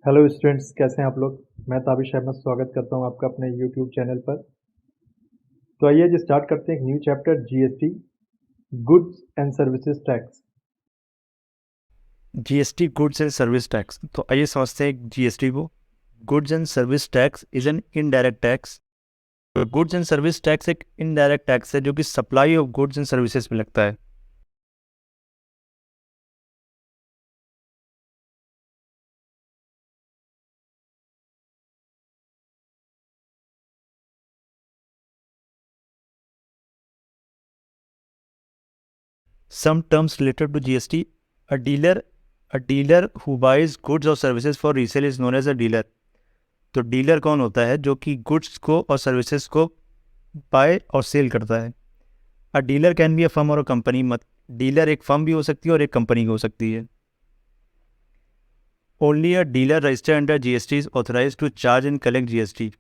Hello students, कैसे हैं आप लोग। मैं ताबिश अहमद स्वागत करता हूं आपका अपने यूट्यूब चैनल पर। तो आइए जी स्टार्ट करते हैं एक new chapter GST, goods and services tax. GST goods and service tax. तो आइए समझते हैं जीएसटी को। Goods and service tax is an indirect tax. Goods and service tax एक इनडायरेक्ट टैक्स है जो कि supply of goods and services में लगता है। Some terms related to GST. A dealer a dealer who buys goods और services for resale is known as a dealer. तो dealer कौन होता है जो कि गुड्स को और सर्विसेज को बाय और सेल करता है। अ dealer can be a firm और अ कंपनी। मत डीलर एक फर्म भी हो सकती है और एक कंपनी भी हो सकती है। Only a dealer registered under GST is authorise to charge and collect GST.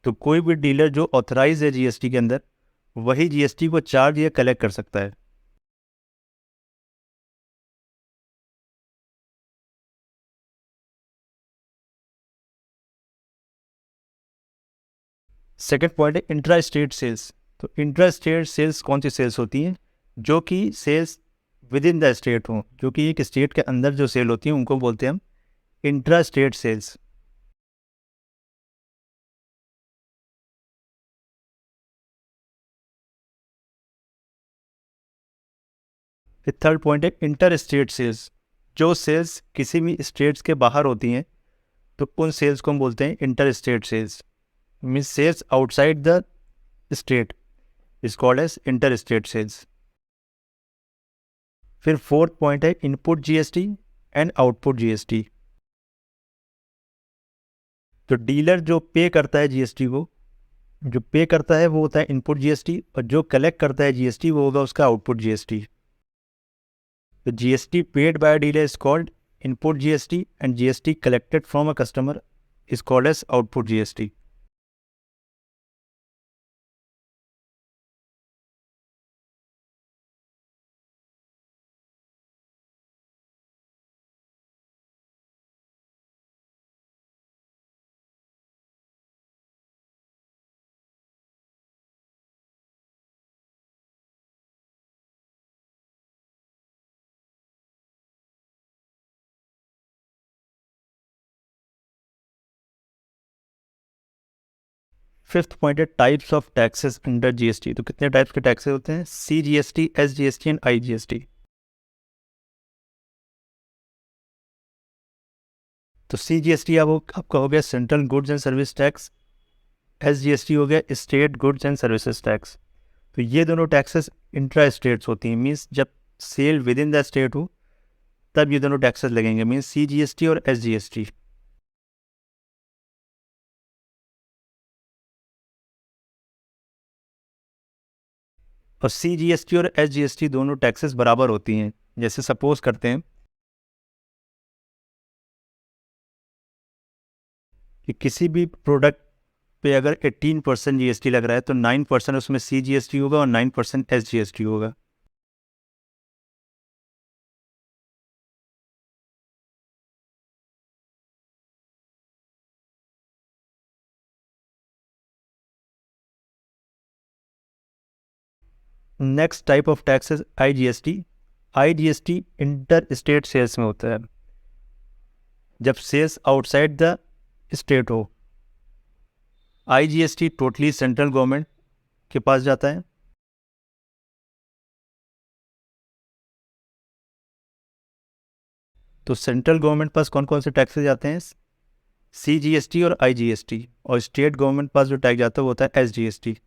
तो कोई भी डीलर जो ऑथराइज है जीएसटी के अंदर वही जीएसटी को चार्ज या कलेक्ट कर सकता है। सेकेंड पॉइंट है इंट्रा स्टेट सेल्स। तो इंट्रा स्टेट सेल्स कौन सी सेल्स होती हैं? जो कि sales within the state हो, जो कि एक स्टेट के अंदर जो सेल होती है उनको बोलते हैं हम इंट्रा स्टेट सेल्स। फिर थर्ड पॉइंट है इंटर स्टेट सेल्स। जो सेल्स किसी भी स्टेट्स के बाहर होती हैं तो उन सेल्स को हम बोलते हैं inter state sales. Means sales outside the state is called as inter state sales. फिर फोर्थ पॉइंट है input GST and output GST. तो डीलर जो पे करता है जीएसटी को, जो पे करता है वो होता है इनपुट जीएसटी, और जो कलेक्ट करता है जीएसटी वो होगा उसका आउटपुट जीएसटी। तो GST paid by dealer is called input GST and GST collected from a customer is called as output GST. Fifth point है types of taxes under GST. तो कितने टाइप्स के टैक्सेस होते हैं? C GST, S GST and I GST. तो C GST आपका हो गया central goods and service tax. S GST हो गया state goods and services tax. तो ये दोनों टैक्सेस इंट्रा स्टेट्स होती हैं। मीन्स जब sale within the state हो तब ये दोनों टैक्सेस लगेंगे। मीन्स सी जीएसटी और एस जीएसटी। और सी जीएसटी और एस जीएसटी दोनों टैक्सेस बराबर होती हैं। जैसे सपोज करते हैं कि किसी भी प्रोडक्ट पे अगर 18% जीएसटी लग रहा है तो 9% उसमें सी जीएसटी होगा और 9% एस जीएसटी होगा। Next type of taxes I GST. I GST inter state sales में होता है। जब सेल्स आउटसाइड द स्टेट हो। I GST totally central government के पास जाता है। तो सेंट्रल गवर्नमेंट पास कौन कौन से टैक्सेस जाते हैं? सी जीएसटी और आई जीएसटी। और स्टेट गवर्नमेंट पास जो टैक्स जाता है वो होता है एस जीएसटी।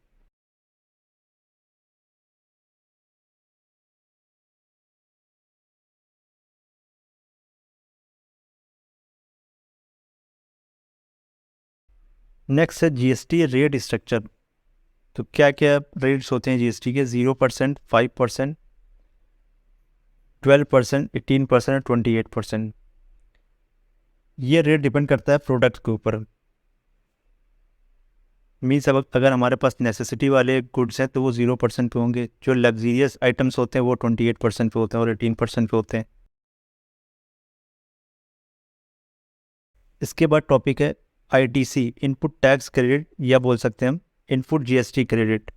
नेक्स्ट है जीएसटी रेट स्ट्रक्चर। तो क्या क्या रेट्स होते हैं जीएसटी के? 0%, 5%, 12%, 18% और 28%। ये रेट डिपेंड करता है प्रोडक्ट के ऊपर। मीन्स अब अगर हमारे पास नेसेसिटी वाले गुड्स हैं तो वो 0% पे होंगे। जो लग्जीरियस आइटम्स होते हैं वो 28% पे होते हैं और 18% पे होते हैं। इसके बाद टॉपिक है ITC, इनपुट टैक्स क्रेडिट, या बोल सकते हैं हम इनपुट GST क्रेडिट।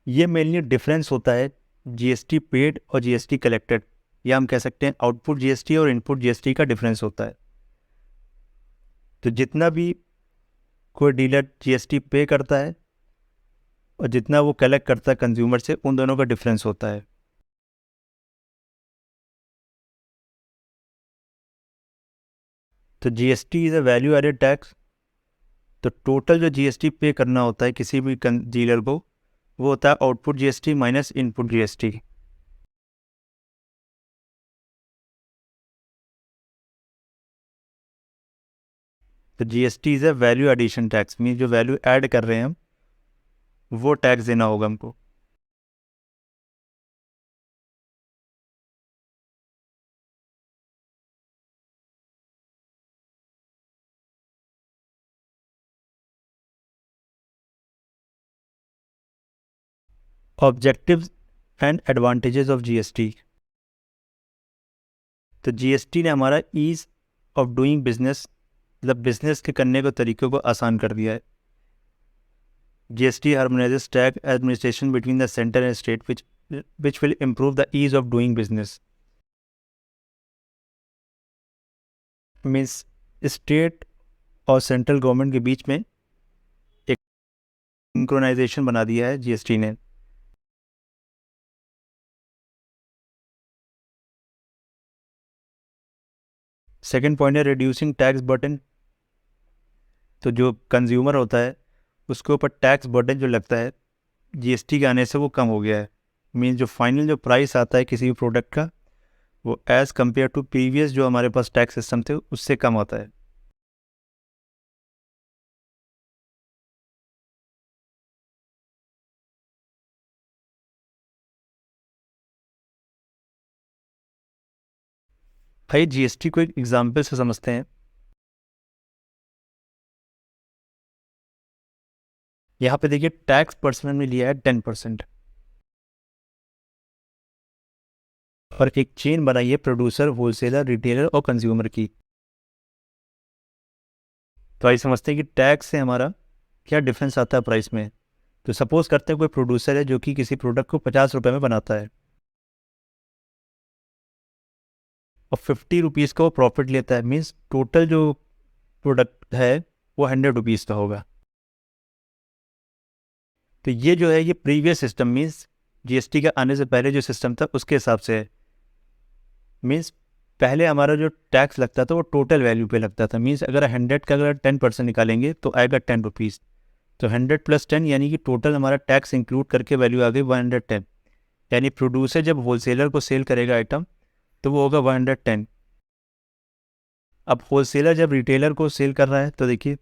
ये मेनली डिफरेंस होता है GST पेड और GST कलेक्टेड, या हम कह सकते हैं आउटपुट GST और इनपुट GST का डिफरेंस होता है। तो जितना भी कोई डीलर GST पे करता है और जितना वो कलेक्ट करता है कंज्यूमर से, उन दोनों का डिफरेंस होता है। तो GST is a value added tax. तो टोटल जो GST पे करना होता है किसी भी डीलर को, वो होता है output GST minus input GST। तो GST is a value addition tax, mean जो वैल्यू ऐड कर रहे हैं हम, वो टैक्स देना होगा हमको। Objectives and advantages of GST। तो GST ने हमारा ईज ऑफ डूइंग बिजनेस, मतलब बिजनेस के करने के तरीक़ों को आसान कर दिया है। GST harmonizes tax administration between the center and state, which will improve the ease of doing business. Means state और सेंट्रल गवर्नमेंट के बीच में एक सिंक्रोनाइजेशन बना दिया है GST ने। सेकेंड पॉइंट है रिड्यूसिंग टैक्स बर्डन। तो जो कंज्यूमर होता है उसके ऊपर टैक्स बर्डन जो लगता है GST के आने से, वो कम हो गया है। मीन्स जो फाइनल जो प्राइस आता है किसी भी प्रोडक्ट का, वो एज़ कम्पेयर टू प्रीवियस जो हमारे पास टैक्स सिस्टम थे उससे कम होता है। भाई GST को एक एग्जाम्पल से समझते हैं। यहाँ पे देखिए टैक्स पर्सन ने लिया है 10%, और एक चेन बनाई है प्रोड्यूसर, होलसेलर, रिटेलर और कंज्यूमर की। तो आइए समझते हैं कि टैक्स से हमारा क्या डिफरेंस आता है प्राइस में। तो सपोज करते हैं कोई प्रोड्यूसर है जो कि किसी प्रोडक्ट को 50 रुपये में बनाता है और 50 रुपीज़ का वो प्रॉफिट लेता है। मीन्स टोटल जो प्रोडक्ट है वो 100 रुपीज़ का होगा। तो ये जो है ये प्रीवियस सिस्टम, मीन्स GST के आने से पहले जो सिस्टम था उसके हिसाब से है। मीन्स पहले हमारा जो टैक्स लगता था वो टोटल वैल्यू पे लगता था। मीन्स अगर 100 का अगर 10% निकालेंगे तो आएगा 10 रुपीज़। तो 100 + 10 यानी कि टोटल हमारा टैक्स इंक्लूड करके वैल्यू आ गई 110। यानी प्रोड्यूसर जब होलसेलर को सेल करेगा आइटम तो वो होगा 110। अब होलसेलर जब रिटेलर को सेल कर रहा है तो देखिए,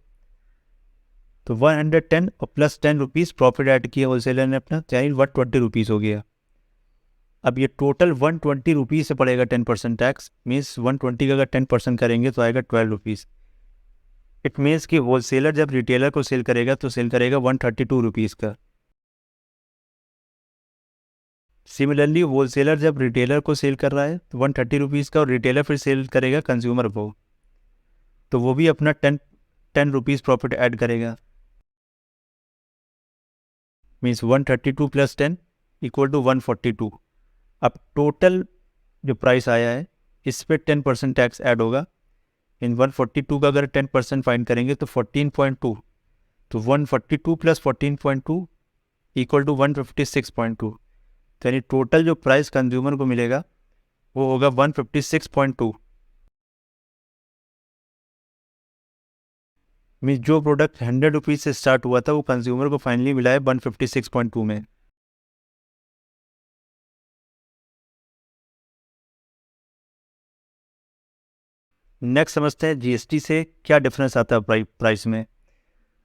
तो 110 और प्लस 10 रुपीज़ प्रॉफिट ऐड किया होलसेलर ने अपना, यानी 120 रुपीज़ हो गया। अब ये टोटल 120 रुपीज़ से पड़ेगा 10% टैक्स। मीन्स 120 का अगर 10% करेंगे तो आएगा 12 रुपीज़। इट मीन्स कि होलसेलर जब रिटेलर को सेल करेगा तो सेल करेगा 132 रुपीज़ का। सिमिलरली होलसेलर जब रिटेलर को सेल कर रहा है तो 130 रुपीज़ का, और रिटेलर फिर सेल करेगा कंज्यूमर को, तो वो भी अपना 10 रुपीज़ प्रॉफिट ऐड करेगा। मीन्स 132 + 10 = 142। अब टोटल जो प्राइस आया है इस पर 10% टैक्स ऐड होगा। इन 142 का अगर 10% फाइन करेंगे तो 14.2। तो 142 + 14.2 = 156.2। तो यानी टोटल जो प्राइस कंज्यूमर को मिलेगा वो होगा 156.2। मीन्स जो प्रोडक्ट 100 रुपीज़ से स्टार्ट हुआ था वो कंज्यूमर को फाइनली मिला है 156.2 में। नेक्स्ट समझते हैं GST से क्या डिफरेंस आता है प्राइस में।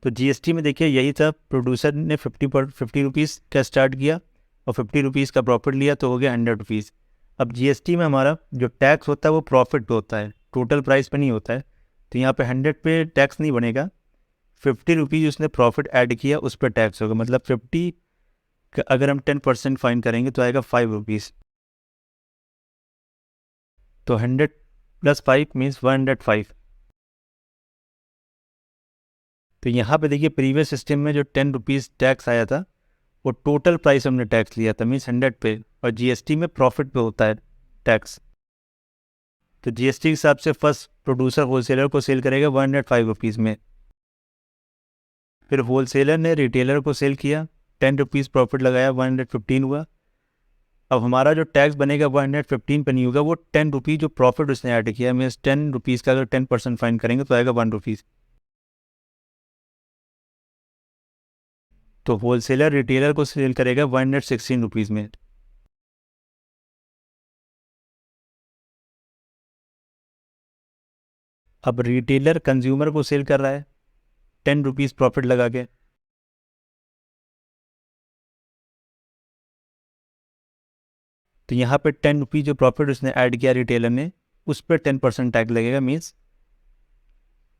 तो GST में देखिए यही था, प्रोड्यूसर ने 50 रुपीज़ का स्टार्ट किया और 50 रुपीज़ का प्रॉफिट लिया तो हो गया 100 रुपीज़। अब GST में हमारा जो टैक्स होता है वो प्रॉफिट पे होता है, टोटल प्राइस पे नहीं होता है। तो यहाँ पे 100 पे टैक्स नहीं बनेगा, 50 रुपीज़ उसने प्रॉफिट ऐड किया उस पर टैक्स होगा। मतलब 50 का अगर हम 10% फाइन करेंगे तो आएगा 5 रुपीज़। तो 100 प्लस 5 मीन्स 105। तो यहाँ पे देखिए प्रीवियस सिस्टम में जो 10 रुपीज़ टैक्स आया था वो टोटल प्राइस हमने टैक्स लिया था मीन्स 100 पे, और जीएसटी में प्रॉफिट पे होता है टैक्स। तो जीएसटी के हिसाब से फर्स्ट प्रोड्यूसर होलसेलर को सेल करेगा 105 रुपीज़ में, फिर होलसेलर ने रिटेलर को सेल किया, 10 रुपीज़ प्रॉफिट लगाया, 115 हुआ। अब हमारा जो टैक्स बनेगा 115 पे नहीं होगा, वो 10 रुपीज़ जो प्रॉफिट उसने ऐड किया मीन्स 10 रुपीज़ का अगर 10% फाइन करेंगे तो आएगा 1 रुपीज़। तो होलसेलर रिटेलर को सेल करेगा 116 रुपीज़ में। अब रिटेलर कंज्यूमर को सेल कर रहा है 10 रुपीज़ प्रॉफिट लगा के। तो यहाँ पे 10 रुपीज़ जो प्रॉफिट उसने ऐड किया रिटेलर ने, उस पर 10% टैक्स लगेगा मीन्स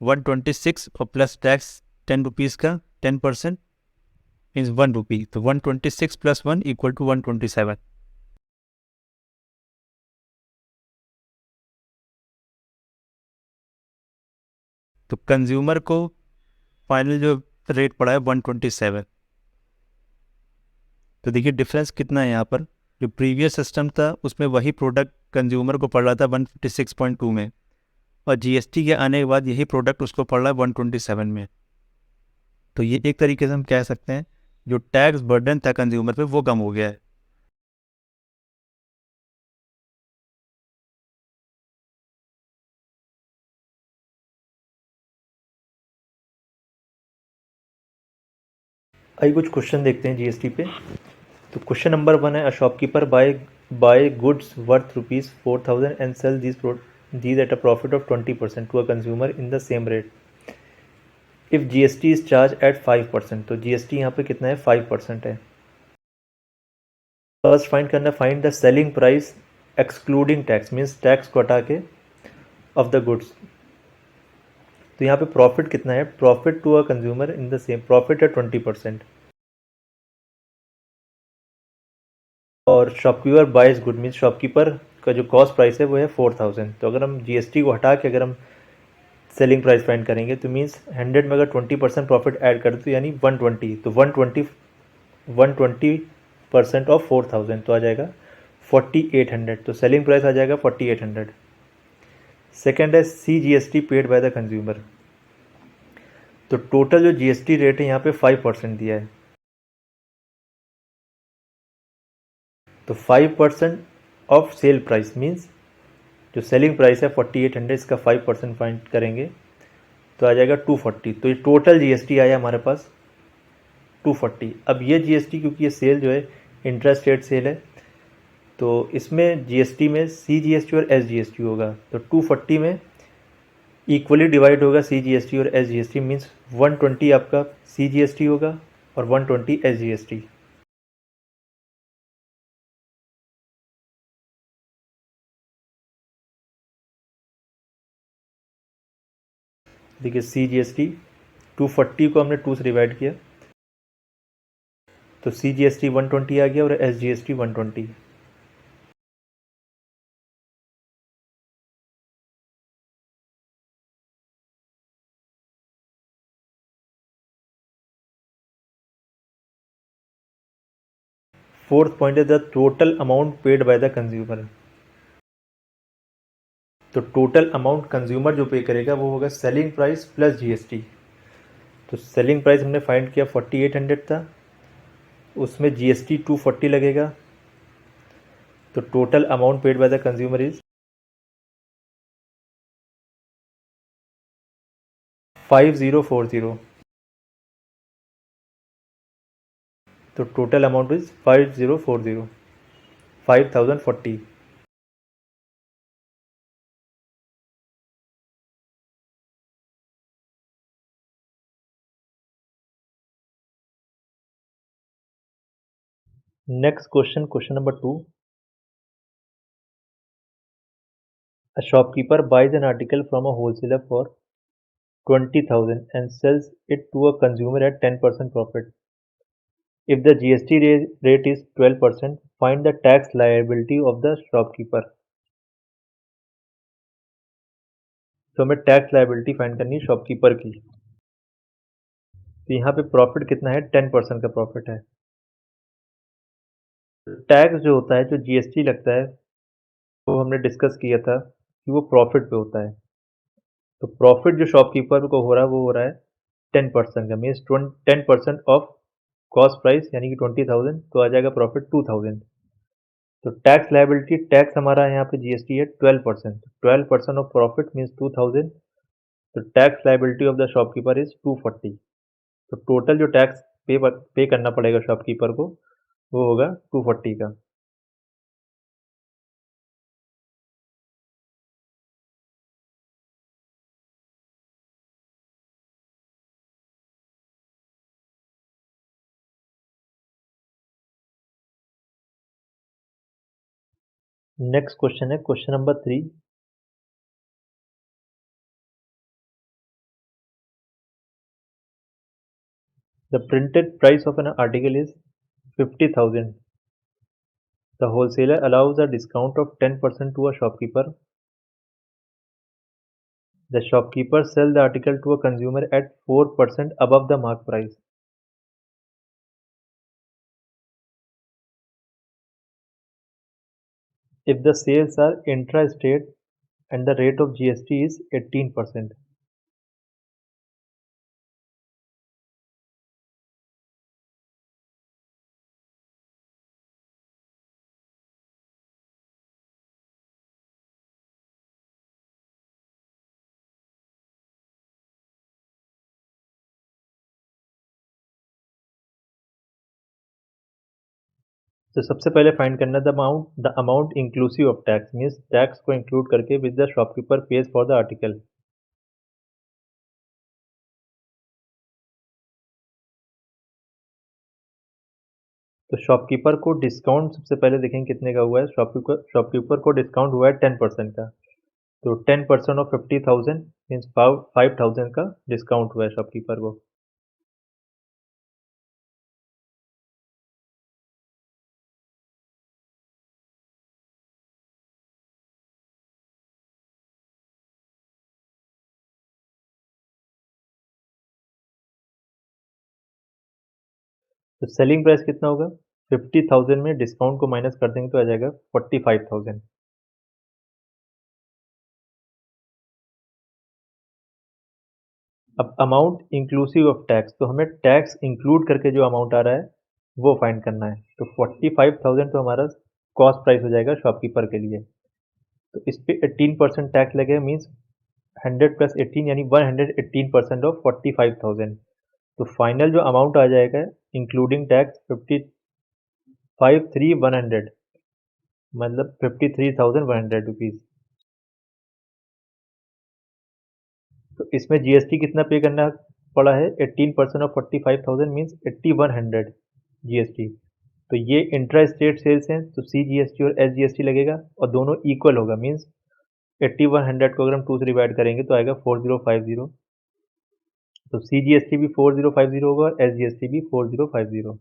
126 और प्लस टैक्स 10 रुपीज़ का 10% मीन्स 1 रुपी। तो 126 प्लस 1 इक्वल टू 127। तो कंज्यूमर को फाइनल जो रेट पड़ा है 127। तो देखिए डिफरेंस कितना है यहाँ पर। जो प्रीवियस सिस्टम था उसमें वही प्रोडक्ट कंज्यूमर को पड़ रहा था 156.2 में, और जीएसटी के आने के बाद यही प्रोडक्ट उसको पड़ रहा है 127 में। तो ये एक तरीके से हम कह सकते हैं जो टैक्स बर्डन था कंज्यूमर पे वो कम हो गया है। आइए कुछ क्वेश्चन देखते हैं जीएसटी पे। तो क्वेश्चन नंबर 1 है, a shopkeeper buy goods worth ₹4,000 and sell these at a profit of 20% to a consumer in the same rate if GST is charged at 5%। तो GST यहाँ पे कितना है, 5% है। फर्स्ट फाइंड करना, find the selling price excluding tax, means tax को हटा के, ऑफ द गुड्स। तो यहाँ पे प्रॉफिट कितना है, profit to a consumer in the same, profit है 20%। और shopkeeper buys good, means shopkeeper का जो कॉस्ट प्राइस है वो है 4,000। तो अगर हम जीएसटी को हटा के अगर हम सेलिंग प्राइस फाइंड करेंगे तो मीन्स 100 में अगर 20% प्रॉफिट ऐड कर दो यानी 120, तो 120% ऑफ 4,000 तो आ जाएगा 4,800। तो सेलिंग प्राइस आ जाएगा 4,800। सेकेंड है C GST paid by the consumer. तो टोटल जो जीएसटी रेट है यहाँ पे 5% दिया है, तो 5% ऑफ सेल प्राइस मीन्स जो सेलिंग प्राइस है 4,800, इसका 5% फाइंड करेंगे तो आ जाएगा 240। तो ये टोटल जीएसटी आया हमारे पास 240। अब ये जीएसटी क्योंकि ये सेल जो है इंट्रास्ट रेट सेल है, तो इसमें जीएसटी में सी जीएसटी और एस जीएसटी होगा। तो 240 में इक्वली डिवाइड होगा सी जीएसटी और एस जीएसटी, मीन्स 120 आपका सी जीएसटी होगा और 120 एस जीएसटी। देखिए सी जीएसटी 240 को हमने 2 से डिवाइड किया तो सी जीएसटी 120 आ गया और एस जीएसटी 120। फोर्थ पॉइंट है the total amount paid by the consumer. तो टोटल अमाउंट कंज्यूमर जो पे करेगा वो होगा सेलिंग प्राइस प्लस जीएसटी। तो सेलिंग प्राइस हमने फाइंड किया 4,800 था, उसमें जीएसटी 240 लगेगा, तो total amount paid by the consumer is 5040। तो total amount is 5040, 5040। Next question, question number 2, a shopkeeper buys an article from a wholesaler for 20,000 and sells it to a consumer at 10% profit. If the GST rate is 12%, find the tax liability of the shopkeeper. तो हमें tax liability find करनी है shopkeeper की। तो यहाँ पे profit कितना है, 10% का प्रॉफिट है। टैक्स जो होता है, जो जीएसटी लगता है, वो हमने डिस्कस किया था कि वो प्रॉफिट पे होता है। तो प्रॉफिट जो शॉपकीपर को हो रहा है वो हो रहा है 10% का, मीन्स 10% ऑफ कॉस्ट प्राइस यानी कि 20,000, तो आ जाएगा प्रॉफिट 2,000। तो टैक्स लायबिलिटी, टैक्स हमारा यहाँ पे जीएसटी है 12%, 12% ऑफ प्रॉफिट मीन्स 2,000। तो tax liability of the shopkeeper is 240। तो टोटल जो टैक्स पे करना पड़ेगा शॉपकीपर को वो होगा 240 का। नेक्स्ट क्वेश्चन है question number 3। The printed price of an article is 50,000। The wholesaler allows a discount of 10% to a shopkeeper. The shopkeeper sells the article to a consumer at 4% above the mark price. If the sales are intra-state and the rate of GST is 18%. तो सबसे पहले find करना the amount inclusive of tax, means tax को include करके with the shopkeeper page for the article. तो shopkeeper को discount सबसे पहले देखेंगे कितने का हुआ है। शॉपकीपर को डिस्काउंट हुआ है 10% का। तो 10% ऑफ 50,000 मीन्स 5,000 का डिस्काउंट हुआ है शॉपकीपर को। तो सेलिंग प्राइस कितना होगा, 50,000 में डिस्काउंट को माइनस कर देंगे तो आ जाएगा 45,000। अब अमाउंट इंक्लूसिव ऑफ टैक्स, तो हमें टैक्स इंक्लूड करके जो अमाउंट आ रहा है वो फाइंड करना है। तो 45,000 तो हमारा कॉस्ट प्राइस हो जाएगा शॉपकीपर के लिए। तो इस पे 18% टैक्स लगेगा, मीन्स 100 प्लस 18 यानी 118% ऑफ 45,000। तो फाइनल जो अमाउंट आ जाएगा इंक्लूडिंग टैक्स 55,3,100, मतलब 53,100 रुपीज़। तो इसमें जीएसटी कितना पे करना पड़ा है, 18% ऑफ 45,000 मीन्स 8,100 जीएसटी। तो ये इंट्रा स्टेट सेल्स हैं तो सी जीएसटी और एस जीएसटी लगेगा और दोनों इक्वल होगा, मीन्स 8,100 को अगर हम 2 से डिवाइड करेंगे तो आएगा 4050। तो सी जीएसटी भी 4050 होगा और एस जीएसटी भी 4050।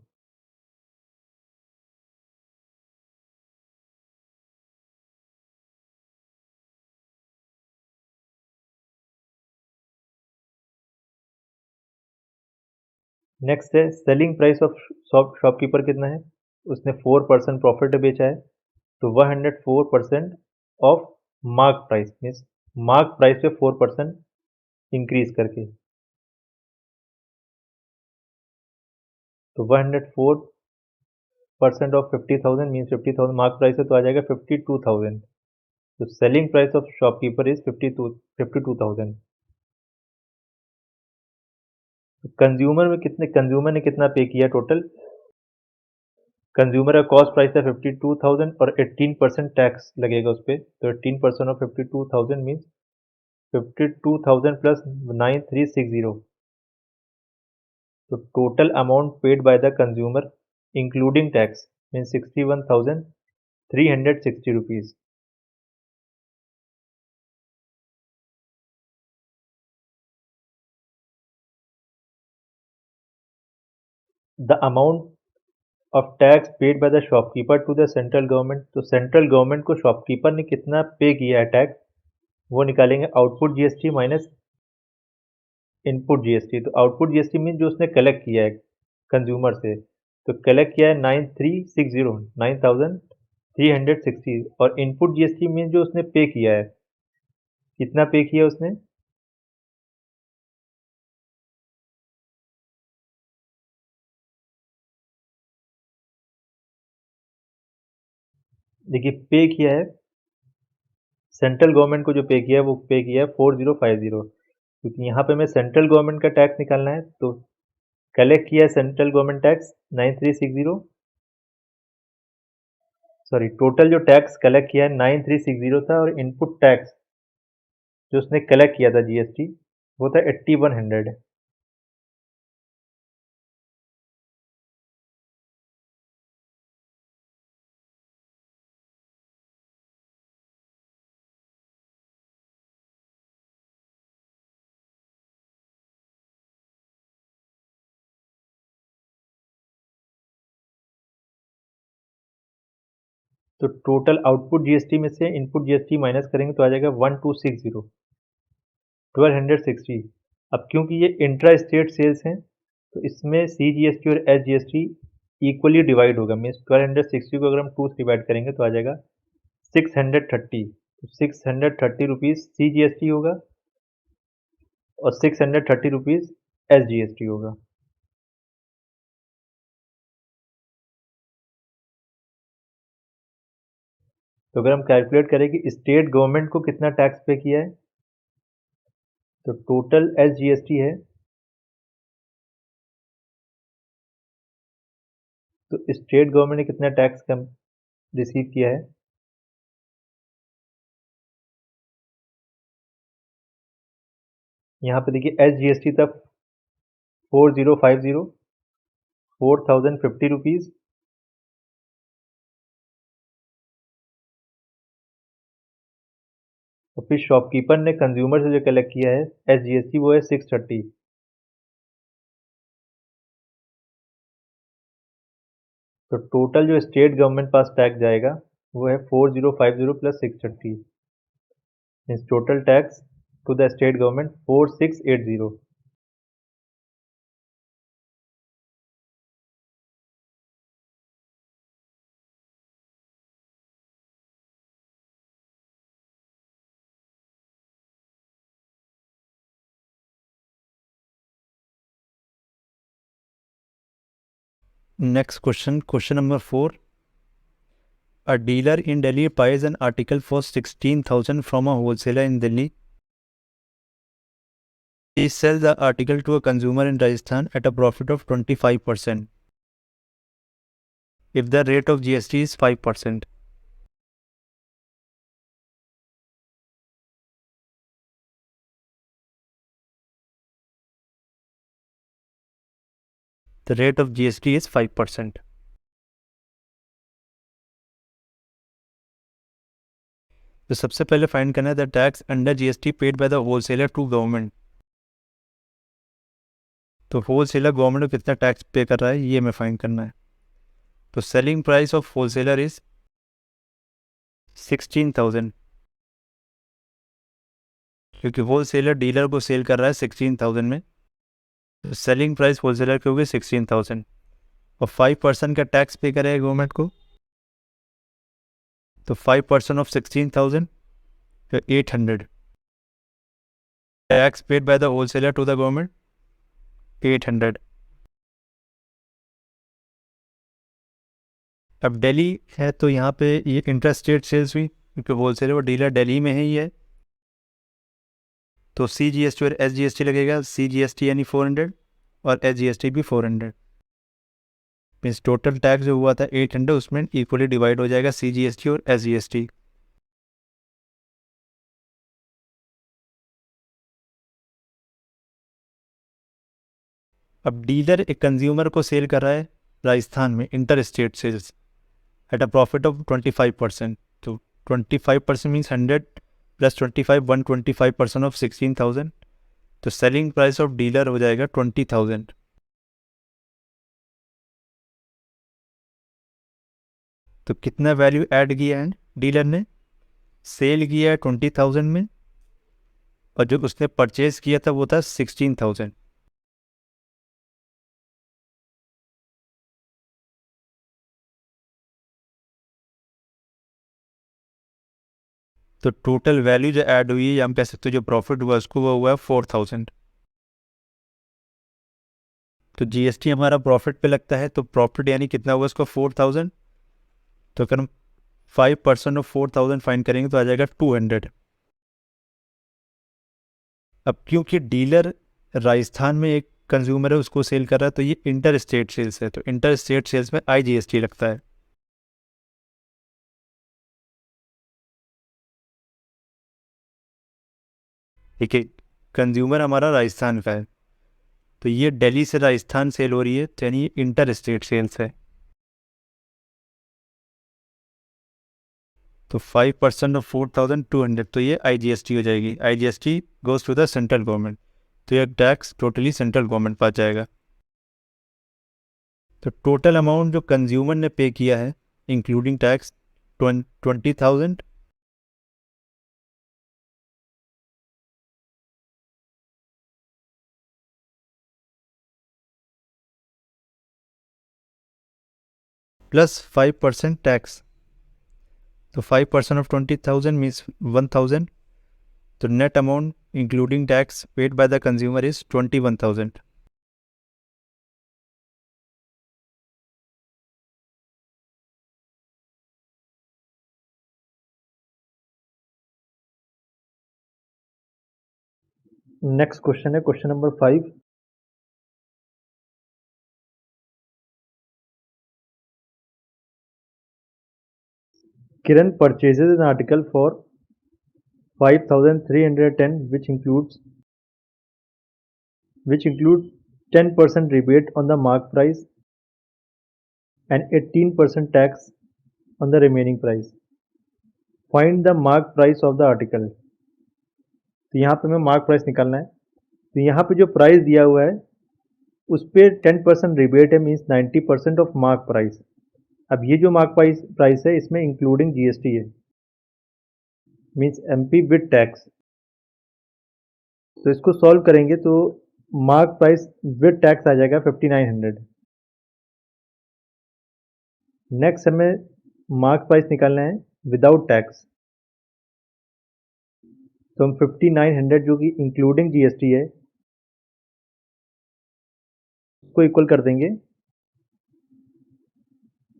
नेक्स्ट है सेलिंग प्राइस ऑफ शॉपकीपर कितना है, उसने 4% प्रॉफिट पे बेचा है। तो 104% of mark price, means mark price पे 4% इंक्रीज करके। तो 104% ऑफ 50,000 मीन्स 50,000 मार्क प्राइस है तो आ जाएगा 52,000। तो selling price of shopkeeper is 52,000। Consumer ने कितना पे किया टोटल, कंज्यूमर का कॉस्ट प्राइस है 52,000 और 18% टैक्स लगेगा उस पर। तो 18% ऑफ 52,000 मीन्स 52,000 प्लस 9360। तो total amount paid by the consumer including tax means 61,360 rupees. The amount of tax paid by the shopkeeper to the central government, तो सेंट्रल गवर्नमेंट को शॉपकीपर ने कितना पे किया है टैक्स, वो निकालेंगे output GST minus input GST. तो output GST mean जो उसने कलेक्ट किया है कंज्यूमर से, तो कलेक्ट किया है 9360 और इनपुट जीएसटी मीन जो उसने पे किया है, कितना पे किया उसने, देखिए पे किया है सेंट्रल गवर्नमेंट को, जो पे किया है वो पे किया है 4050, क्योंकि यहाँ पे हमें सेंट्रल गवर्नमेंट का टैक्स निकालना है। तो कलेक्ट किया है central government tax 9360, sorry total जो टैक्स कलेक्ट किया है 9360 था, और इनपुट टैक्स जो उसने कलेक्ट किया था जीएसटी वो था 8100। तो टोटल आउटपुट जीएसटी में से इनपुट जीएसटी माइनस करेंगे तो आ जाएगा 1260। अब क्योंकि ये इंट्रा स्टेट सेल्स हैं, तो इसमें सी जीएसटी और एस जीएसटी इक्वली डिवाइड होगा। मीन्स 1260 को अगर हम 2 से डिवाइड करेंगे तो आ जाएगा 630। तो 630 रुपीज़ सी जीएसटी होगा और 630 रुपीज़ एस जीएसटी होगा। तो अगर हम कैलकुलेट करें कि स्टेट गवर्नमेंट को कितना टैक्स पे किया है, तो टोटल एस जीएसटी है, तो स्टेट गवर्नमेंट ने कितना टैक्स कम रिसीव किया है, यहाँ पे देखिए एस जीएसटी था 4050, 4050 रुपीज़, और फिर शॉपकीपर ने कंज्यूमर से जो कलेक्ट किया है एस जीएसटी वो है 630। तो टोटल जो स्टेट गवर्नमेंट पास टैक्स जाएगा वो है 4050 plus 630, means total tax to the state government 4680। Next question, question number 4. A dealer in Delhi buys an article for 16,000 from a wholesaler in Delhi. He sells the article to a consumer in Rajasthan at a profit of 25% if the rate of GST is 5%. The rate of GST is 5%. तो सबसे पहले find करना है the tax under GST paid by the wholesaler to government. तो wholesaler government को कितना tax पे कर रहा है ये हमें फाइंड करना है। तो selling price of wholesaler is 16,000, क्योंकि होलसेलर डीलर को सेल कर रहा है 16,000 में, तो सेलिंग प्राइस होलसेलर की होगी 16,000 और 5% का टैक्स पे करेगा गवर्नमेंट को। तो 5% ऑफ 16,000 तो 800 tax paid by the wholesaler to the government 800। अब दिल्ली है तो यहाँ पे ये इंटर स्टेट सेल्स हुई, क्योंकि होलसेलर और डीलर दिल्ली में ही है, तो सी जी एस टी और एस जी एस टी लगेगा। सी जी एस टी यानी 400 और एस जी एस टी भी 400, मीन्स टोटल टैक्स जो हुआ था 800 उसमें इक्वली डिवाइड हो जाएगा सी जी एस टी और एस जी एस टी। अब डीलर एक कंज्यूमर को सेल कर रहा है राजस्थान में inter state sales at a profit of 25%। तो 25% मीन्स 100 प्लस 25 125% ऑफ 16,000। तो सेलिंग प्राइस ऑफ डीलर हो जाएगा 20,000। तो कितना वैल्यू ऐड किया है डीलर ने, सेल किया है 20,000 में और जो उसने परचेज किया था वो था 16,000। तो टोटल वैल्यू जो ऐड हुई है, या हम कह सकते हो जो प्रॉफिट हुआ उसको, वो हुआ है 4,000। तो जीएसटी हमारा प्रॉफिट पे लगता है, तो प्रॉफिट यानी कितना हुआ उसका 4,000। तो अगर हम 5% ऑफ 4,000 फाइन करेंगे तो आ जाएगा 200। अब क्योंकि डीलर राजस्थान में एक कंज्यूमर है उसको सेल कर रहा है, तो ये इंटर स्टेट सेल्स है, तो इंटर स्टेट सेल्स में आईजीएसटी लगता है। ठीक है, कंज्यूमर हमारा राजस्थान का है, तो ये दिल्ली से राजस्थान सेल हो रही है, तो यानी ये इंटर स्टेट सेल्स है। तो 5% ऑफ 4,200, तो ये आईजीएसटी हो जाएगी। IGST goes to the central government, तो ये टैक्स टोटली सेंट्रल गवर्नमेंट पास जाएगा। तो टोटल अमाउंट जो कंज्यूमर ने पे किया है इंक्लूडिंग टैक्स 20,000 प्लस 5% टैक्स। तो 5% ऑफ 20,000 मीन्स 1,000। तो net amount including tax paid by the consumer is 21,000। Next question है question number 5। Kiran purchases an article for 5,310 which includes 10% rebate on the mark price and 18% tax on the remaining price. Find the mark price of the article. तो यहाँ पे हमें mark price निकालना है। तो यहाँ पे जो प्राइस दिया हुआ है उस पर 10% रिबेट है, मीन्स 90% ऑफ मार्क प्राइस। अब ये जो मार्क प्राइस है इसमें इंक्लूडिंग जीएसटी है, मीन्स एमपी विद टैक्स। तो इसको सॉल्व करेंगे तो मार्क प्राइस विद टैक्स आ जाएगा 5,900। नेक्स्ट हमें मार्क प्राइस निकालना है विदाउट टैक्स। तो हम 5,900 जो कि इंक्लूडिंग जीएसटी है उसको इक्वल कर देंगे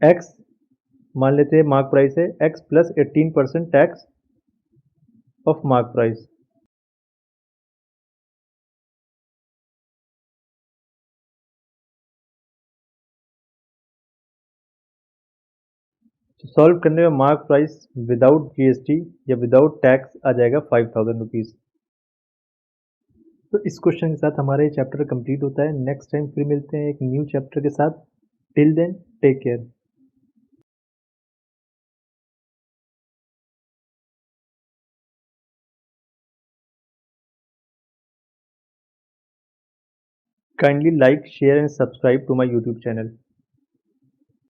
एक्स, मान लेते हैं मार्क प्राइस है x plus 18% tax of mark price. Solve करने में मार्क प्राइस विदाउट जीएसटी या विदाउट टैक्स आ जाएगा 5,000 रुपीज़। तो इस क्वेश्चन के साथ हमारा ये चैप्टर कंप्लीट होता है। नेक्स्ट टाइम फिर मिलते हैं एक न्यू चैप्टर के साथ। Till then take care. Kindly like, share and subscribe to my YouTube channel.